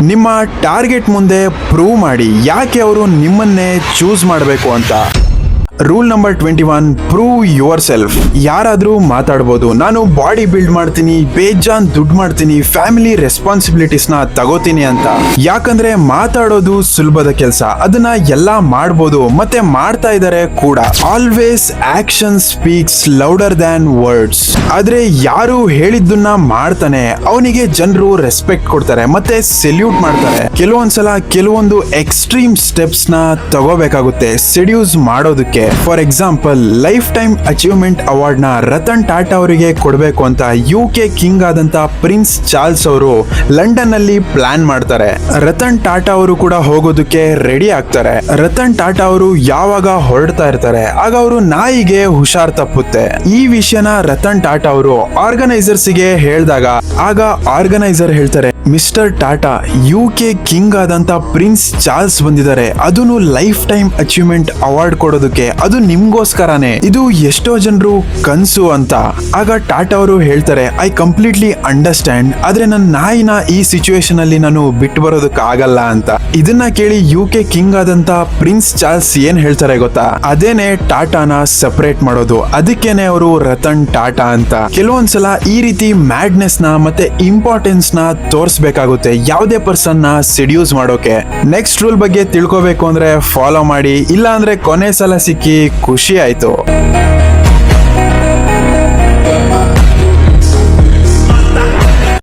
ನಿಮ್ಮ ಟಾರ್ಗೆಟ್ ಮುಂದೆ ಪ್ರೂವ್ ಮಾಡಿ ಯಾಕೆ ಅವರು ನಿಮ್ಮನ್ನೇ ಚೂಸ್ ಮಾಡಬೇಕು ಅಂತ. Rule number 21, prove your self. ಯಾರಾದ್ರೂ ಮಾತಾಡ್ಬೋದು, ನಾನು ಬಾಡಿ ಬಿಲ್ಡ್ ಮಾಡ್ತೀನಿ, ಬೇಜಾನ್ ದುಡ್ಡು ಮಾಡ್ತೀನಿ, ಫ್ಯಾಮಿಲಿ ರೆಸ್ಪಾನ್ಸಿಬಿಲಿಟೀಸ್ ನ ತಗೋತೀನಿ ಅಂತ. ಯಾಕಂದ್ರೆ ಮಾತಾಡೋದು ಸುಲಭದ ಕೆಲಸ, ಅದನ್ನ ಎಲ್ಲಾ ಮಾಡ್ಬೋದು ಮತ್ತೆ ಮಾಡ್ತಾ ಇದಾರೆ ಕೂಡ. Always action speaks louder than words. ಆದ್ರೆ ಯಾರು ಹೇಳಿದ್ದನ್ನ ಮಾಡ್ತಾನೆ ಅವನಿಗೆ ಜನರು ರೆಸ್ಪೆಕ್ಟ್ ಕೊಡ್ತಾರೆ ಮತ್ತೆ ಸೆಲ್ಯೂಟ್ ಮಾಡ್ತಾರೆ. ಕೆಲವೊಂದ್ಸಲ ಕೆಲವೊಂದು ಎಕ್ಸ್ಟ್ರೀಮ್ ಸ್ಟೆಪ್ಸ್ ನ ತಗೋಬೇಕಾಗುತ್ತೆ ಸೆಡ್ಯೂಸ್ ಮಾಡೋದಕ್ಕೆ. For example, life time achievement award ನ ರತನ್ ಟಾಟಾ ಅವರಿಗೆ ಕೊಡಬೇಕು ಅಂತ UK ಕಿಂಗ್ ಆದಂತ ಪ್ರಿನ್ಸ್ ಚಾರ್ಲ್ಸ್ ಅವರು ಲಂಡನ್ ನಲ್ಲಿ ಪ್ಲಾನ್ ಮಾಡ್ತಾರೆ. ರತನ್ ಟಾಟಾ ಅವರು ಕೂಡ ಹೋಗೋದಕ್ಕೆ ರೆಡಿ ಆಗ್ತಾರೆ. ರತನ್ ಟಾಟಾ ಅವರು ಯಾವಾಗ ಹೊರಡ್ತಾ ಇರ್ತಾರೆ ಆಗ ಅವರು ನಾಯಿಗೆ ಹುಷಾರ್ ತಪ್ಪುತ್ತೆ. ಈ ವಿಷಯನ ರತನ್ ಟಾಟಾ ಅವರು ಆರ್ಗನೈಸರ್ಸ್ ಗೆ ಹೇಳಿದಾಗ ಆಗ ಆರ್ಗನೈಸರ್ ಹೇಳ್ತಾರೆ, ಮಿಸ್ಟರ್ ಟಾಟಾ, UK ಕಿಂಗ್ ಆದಂತ ಪ್ರಿನ್ಸ್ ಚಾರ್ಲ್ಸ್ ಬಂದಿದ್ದಾರೆ, ಅದನ್ನು ಲೈಫ್ ಟೈಮ್ ಅಚೀವ್ಮೆಂಟ್ ಅವಾರ್ಡ್ ಕೊಡೋದಕ್ಕೆ, ಅದು ನಿಮ್ಗೋಸ್ಕರನೇ, ಇದು ಎಷ್ಟೋ ಜನರು ಕನ್ಸು ಅಂತ. ಆಗ ಟಾಟಾ ಅವರು ಹೇಳ್ತಾರೆ, ಐ ಕಂಪ್ಲೀಟ್ಲಿ ಅಂಡರ್ಸ್ಟ್ಯಾಂಡ್, ಆದ್ರೆ ನನ್ನ ನಾಯಿನ ಈ ಸಿಚುವೇಶನ್ ಅಲ್ಲಿ ನಾನು ಬಿಟ್ಟು ಬರೋದಕ್ಕೆ ಆಗಲ್ಲ ಅಂತ. ಇದನ್ನ ಕೇಳಿ UK ಕಿಂಗ್ ಆದಂತ ಪ್ರಿನ್ಸ್ ಚಾರ್ಲ್ಸ್ ಏನ್ ಹೇಳ್ತಾರೆ ಗೊತ್ತಾ, ಅದೇನೆ ಟಾಟಾನ ಸಪರೇಟ್ ಮಾಡೋದು, ಅದಕ್ಕೇನೆ ಅವರು ರತನ್ ಟಾಟಾ ಅಂತ. ಕೆಲವೊಂದ್ಸಲ ಈ ರೀತಿ ಮ್ಯಾಡ್ನೆಸ್ ನ ಮತ್ತೆ ಇಂಪಾರ್ಟೆನ್ಸ್ ನ ತೋರಿಸಬೇಕಾಗುತ್ತೆ ಯಾವುದೇ ಪರ್ಸನ್ ನ ಸೆಡ್ಯೂಸ್ ಮಾಡೋಕೆ. ನೆಕ್ಸ್ಟ್ ರೂಲ್ ಬಗ್ಗೆ ತಿಳ್ಕೋಬೇಕು ಅಂದ್ರೆ ಫಾಲೋ ಮಾಡಿ, ಇಲ್ಲ ಅಂದ್ರೆ ಕೊನೆ ಸಲ ಸಿಕ್ಕಿ ಖುಷಿ ಆಯ್ತು.